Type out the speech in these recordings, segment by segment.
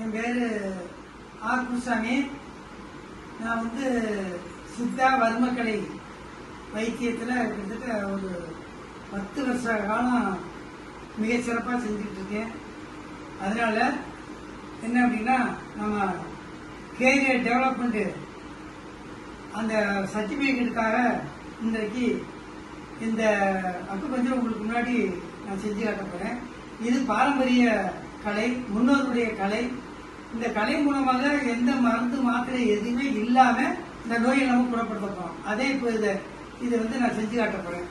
என் பேர் ஆர் குருசாமி. நான் வந்து சித்தா வர்மக்கலை வைத்தியத்தில் கிட்டத்தட்ட ஒரு 10 வருஷ காலம் மிகச்சிறப்பாக செஞ்சுட்டு இருக்கேன். அதனால என்ன அப்படின்னா, நம்ம கேரியர் டெவலப்மெண்ட்டு அந்த சர்டிஃபிகேட்டுக்காக இன்றைக்கு இந்த கொஞ்சம் உங்களுக்கு முன்னாடி நான் செஞ்சு காட்ட போகிறேன். இது பாரம்பரிய கலை, முன்னோருடைய கலை. இந்த கலை மூலமாக எந்த மருந்து மாத்திரை எதுவுமே இல்லாம இந்த நோயை நம்ம குணப்படுத்த போறோம். அதே இப்போ இது வந்து நான் செஞ்சு காட்ட போறேன்.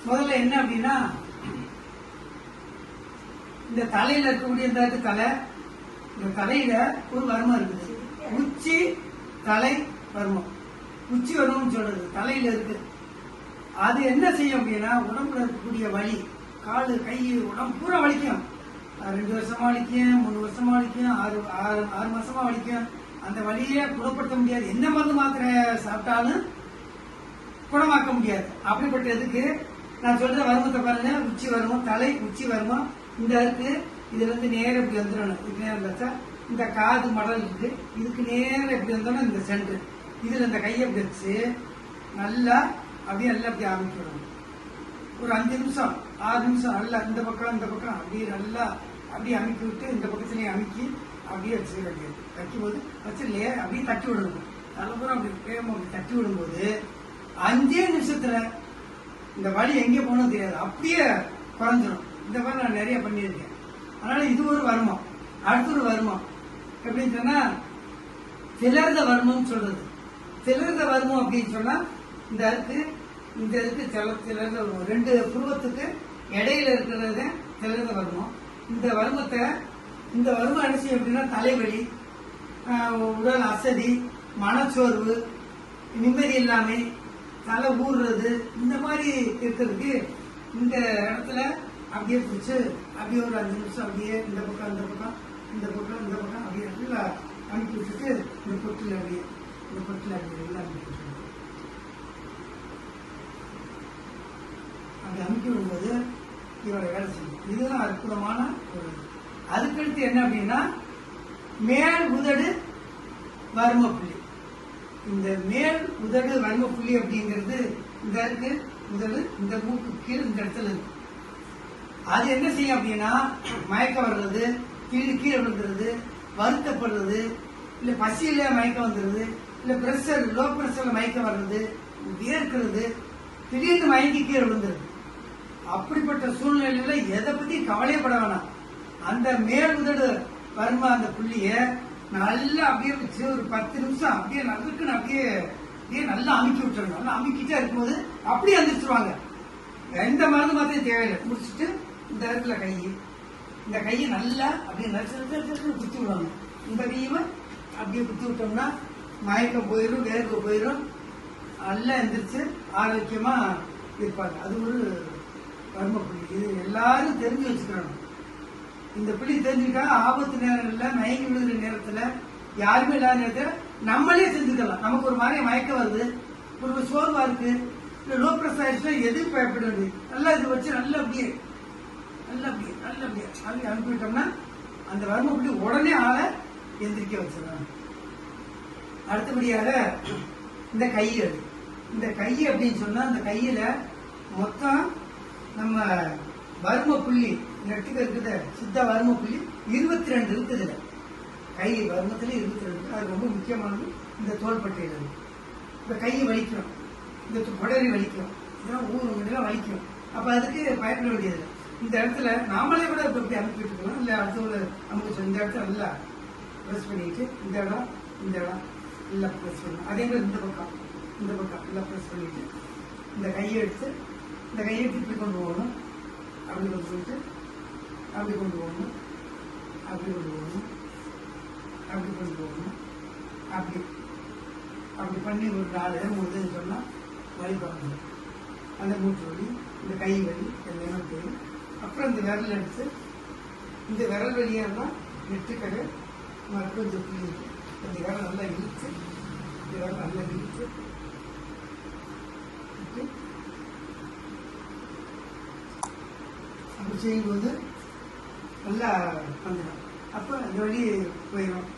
முதல்ல என்ன அப்படின்னா, இந்த தலையில இருக்கக்கூடிய இந்த தலை, இந்த தலையில ஒரு வர்மம் இருக்குது. உச்சி தலை வர்மம், உச்சி வர்மம் சொல்றது தலையில இருக்கு. அது என்ன செய்யும் அப்படின்னா, உடம்புல இருக்கக்கூடிய வலி, காலு கை உடம்பு பூரா வலிக்கும். 2 வருஷமா வலிக்கும், 3 வருஷமா வலிக்கும், 6 மாசமா வலிக்கும். அந்த வலியை குணப்படுத்த முடியாது. என்ன மருந்து மாத்திரை சாப்பிட்டாலும் குணமாக்க முடியாது. அப்படிப்பட்ட இதுக்கு நான் சொல்ற வருமத்தை பாருங்க. உச்சி வருமம், தலை உச்சி வருமம் இந்த இருக்கு. இதுல இருந்து நேரம் இப்படி வந்துடணும். இது நேரம் வச்சா இந்த காது மடல் இருக்கு, இதுக்கு நேரம் இப்படி வந்தோம்னா இந்த சென்டர். இதுல இந்த கையை இப்படி வச்சு நல்லா அப்படியே நல்லா அப்படி ஆரம்பிக்கணும். ஒரு 5 நிமிஷம் 6 நிமிஷம் நல்லா இந்த பக்கம் அப்படியே நல்லா அப்படியே அமைக்கி விட்டு, இந்த பக்கத்துலயே அமைக்கி அப்படியே வச்சுக்க வேண்டியது. தைக்கும் போது வச்சுலையே அப்படியே தட்டி விடணும். தலைப்புறம் அப்படி வேகமா அப்படி தட்டி விடும்போது 5 நிமிஷத்துல இந்த வலி எங்கே போகணும் தெரியாது, அப்படியே குறைஞ்சிடும். இந்த மாதிரி நான் நிறைய பண்ணியிருக்கேன். அதனால இது ஒரு வருமம். அடுத்த ஒரு வருமம் எப்படின்னு சொன்னா, திலர்த வருமம் சொல்றது. திலர்த வருமம் அப்படின்னு சொன்னா, இந்த இதுக்கு திலர்த வருமம் 2 புருவத்துக்கு இடையில இருக்கிறது திலர்த வருமம். இந்த வருமம் என்ன செய்யும் அப்படின்னா, தலைவலி, உடல் அசதி, மனச்சோர்வு, நிம்மதி இல்லாமை, தலை ஊறுறது, இந்த மாதிரி இருக்கிறதுக்கு இந்த இடத்துல அப்படியே பிடிச்சு அப்படியே ஒரு 5 நிமிஷம் அப்படியே இந்த பக்கம் அப்படியே நல்லா அனுப்பி விட்டுட்டு இந்த பொட்டில் அப்படியே எல்லாம் அனுப்பி விட்டுருங்க. அப்படி அனுப்பி விடும்போது இவரோட வேலை செய்யும். இதுதான் அற்புதமான ஒரு. அதுக்கடுத்து என்ன அப்படின்னா, மேல் உதடு வர்ம புள்ளி. இந்த மேல் உதடு வர்ம புள்ளி அப்படிங்கிறது இந்த இருக்கு. உதடு இந்த மூக்கு கீழ் இந்த இடத்துல இருக்கு. அது என்ன செய்யும் அப்படின்னா, மயக்கம் வர்றது, கீழே விழுந்துறது, வருத்தப்படுறது, இல்ல பசியில மயக்கம் வந்துடுது, இல்ல பிரஷர் லோ பிரஷர்ல மயக்கம் வர்றது, வியர்க்கிறது, திடீர்னு மயங்கி கீழே விழுந்துருது. அப்படிப்பட்ட சூழ்நிலையில எதை பத்தி கவலையப்பட வேணாம். அந்த மேல் உதடு வர்ம அந்த புள்ளிய நல்லா அப்படியே வச்சு ஒரு 10 நிமிஷம் அப்படியே நறுக்குன்னு அப்படியே நல்லா அமுக்கி விட்டுருங்க. நல்லா அமுக்கிட்டே இருக்கும்போது அப்படியே எந்திரிச்சிருவாங்க. எந்த மருந்து மாத்திரம் தேவையில்லை. முடிச்சுட்டு இந்த இடத்துல இந்த கையை நல்லா அப்படியே நடிச்சு குத்தி விடுவாங்க. இந்த கையை அப்படியே குத்தி விட்டோம்னா மயக்கம் போயிடும், வேர்வை போயிடும், நல்லா எந்திரிச்சு ஆரோக்கியமா இருப்பாங்க. அது ஒரு வர்ம புள்ளி. இது எல்லாரும் தெரிஞ்சு வச்சுக்கணும். இந்த புள்ளி தெரிஞ்சுக்கா ஆபத்து நேரங்கள்ல, மயங்கி விழுகிற நேரத்துல, யாருமே இல்லாத நேரத்துல நம்மளே செஞ்சுக்கலாம். நமக்கு ஒரு மாதிரி மயக்கம் வருது, ஒரு சோர்வா இருக்கு, இல்ல லோ பிரஷர் ஆயிடுச்சுன்னா எதுவும் பயப்பட வேண்டியது. நல்லா இது வச்சு நல்லா அப்படியே அனுப்பிவிட்டோம்னா அந்த வர்ம புள்ளி உடனே ஆளை எந்திரிக்க வச்சிடலாம். அடுத்தபடியாக இந்த கையல். இந்த கை அப்படின்னு சொன்னா, அந்த கையில மொத்தம் நம்ம வர்ம புள்ளி நெட்டுக்கு இருக்குது. சித்தா வர்ம புள்ளி 22 இருக்குதுல. கை வர்மத்துல 22. அது ரொம்ப முக்கியமானது. இந்த தோள்பட்டையில இருக்கு. இந்த கையை வலிக்கும், இந்த கொடரி வலிக்கும், இதெல்லாம் ஊரெல்லாம் வலிக்கும். அப்ப அதுக்கு பயப்பட வேண்டியது. இந்த இடத்துல நாமளே கூட இப்படி அனுப்பிட்டு இருக்கோம். இல்ல அடுத்த நமக்கு இந்த இடத்துல நல்லா ப்ரெஸ் பண்ணிட்டு இந்த இடம் நல்லா ப்ரெஸ் பண்ணணும். அதே மாதிரி இந்த பக்கம் நல்லா ப்ரெஸ் பண்ணிட்டு இந்த கையை எடுத்து இப்படி கொண்டு போகணும். அப்படி கொண்டு போயிட்டு அப்படி கொண்டு போகணும். அப்படி பண்ணி ஒரு 4 சொன்னா வலி பார்க்கணும். அந்த மூட்டு வலி, இந்த கை வலி எல்லாமே தெரியும். அப்புறம் இந்த விரல் எடுத்து இந்த விரல் வழியெல்லாம் நெட்டுக்கடை கொஞ்சம் புள்ளி இருக்கு. இந்த விரல் நல்லா இழுத்து அப்படி செய்யும்போது நல்லா வந்துடும். அப்போ அந்த வழி போயிடும்.